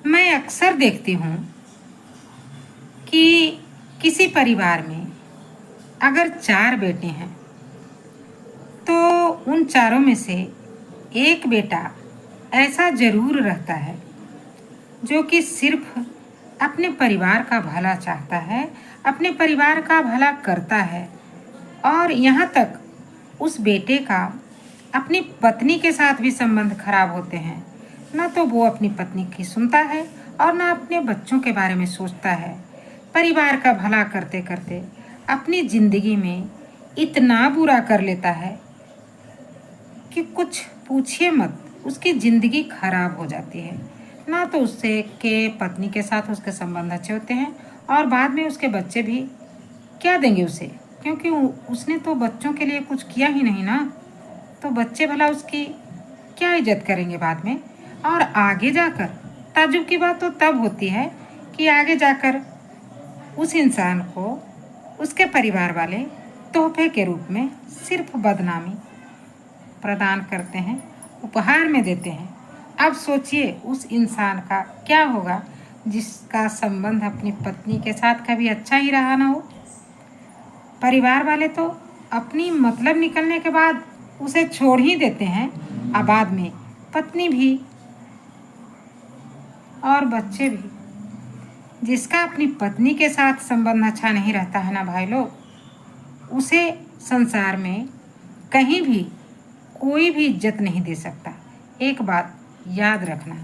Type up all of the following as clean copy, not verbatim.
मैं अक्सर देखती हूँ कि किसी परिवार में अगर 4 बेटे हैं तो उन चारों में से एक बेटा ऐसा ज़रूर रहता है जो कि सिर्फ अपने परिवार का भला चाहता है, अपने परिवार का भला करता है। और यहाँ तक उस बेटे का अपनी पत्नी के साथ भी संबंध खराब होते हैं। ना तो वो अपनी पत्नी की सुनता है और ना अपने बच्चों के बारे में सोचता है। परिवार का भला करते करते अपनी ज़िंदगी में इतना बुरा कर लेता है कि कुछ पूछिए मत, उसकी ज़िंदगी खराब हो जाती है। ना तो उससे के पत्नी के साथ उसके संबंध अच्छे होते हैं और बाद में उसके बच्चे भी क्या देंगे उसे, क्योंकि उसने तो बच्चों के लिए कुछ किया ही नहीं ना। तो बच्चे भला उसकी क्या इज्जत करेंगे बाद में। और आगे जाकर ताज्जुब की बात तो तब होती है कि आगे जाकर उस इंसान को उसके परिवार वाले तोहफे के रूप में सिर्फ बदनामी प्रदान करते हैं, उपहार में देते हैं। अब सोचिए उस इंसान का क्या होगा जिसका संबंध अपनी पत्नी के साथ कभी अच्छा ही रहा ना हो। परिवार वाले तो अपनी मतलब निकलने के बाद उसे छोड़ ही देते हैं, और बाद में पत्नी भी और बच्चे भी। जिसका अपनी पत्नी के साथ संबंध अच्छा नहीं रहता है ना भाई लोग, उसे संसार में कहीं भी कोई भी इज्जत नहीं दे सकता। एक बात याद रखना,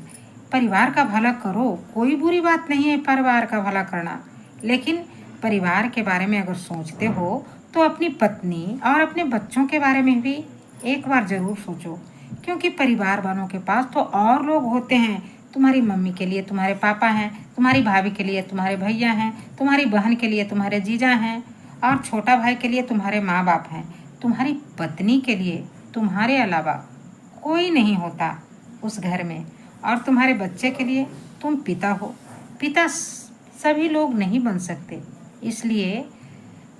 परिवार का भला करो, कोई बुरी बात नहीं है परिवार का भला करना, लेकिन परिवार के बारे में अगर सोचते हो तो अपनी पत्नी और अपने बच्चों के बारे में भी एक बार ज़रूर सोचो। क्योंकि परिवार वालों के पास तो और लोग होते हैं। तुम्हारी मम्मी के लिए तुम्हारे पापा हैं, तुम्हारी भाभी के लिए तुम्हारे भैया हैं, तुम्हारी बहन के लिए तुम्हारे जीजा हैं, और छोटा भाई के लिए तुम्हारे माँ बाप हैं। तुम्हारी पत्नी के लिए तुम्हारे अलावा कोई नहीं होता उस घर में, और तुम्हारे बच्चे के लिए तुम पिता हो। पिता सभी लोग नहीं बन सकते, इसलिए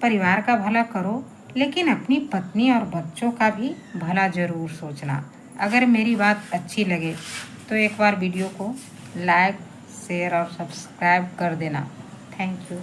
परिवार का भला करो, लेकिन अपनी पत्नी और बच्चों का भी भला ज़रूर सोचना। अगर मेरी बात अच्छी लगे तो एक बार वीडियो को लाइक, शेयर और सब्सक्राइब कर देना। Thank you.